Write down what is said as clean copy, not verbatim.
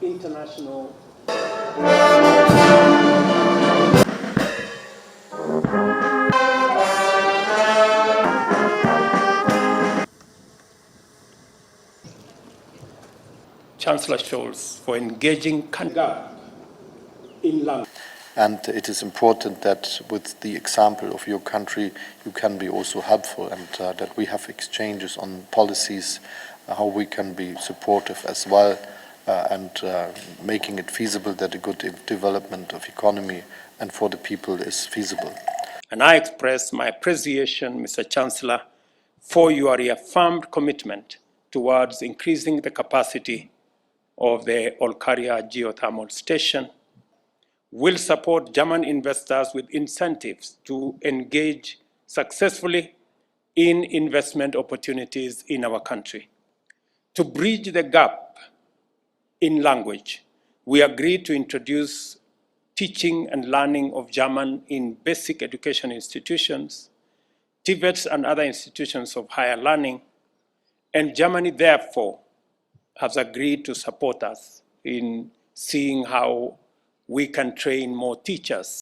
International Chancellor Scholz for engaging in language. And it is important that with the example of your country, you can be also helpful, and that we have exchanges on policies, how we can be supportive as well, and making it feasible that a good development of economy and for the people is feasible. And I express my appreciation, Mr. Chancellor, for your reaffirmed commitment towards increasing the capacity of the Olkaria geothermal station. Will support German investors with incentives to engage successfully in investment opportunities in our country. To bridge the gap in language, we agreed to introduce teaching and learning of German in basic education institutions, TVETs and other institutions of higher learning, and Germany therefore has agreed to support us in seeing how we can train more teachers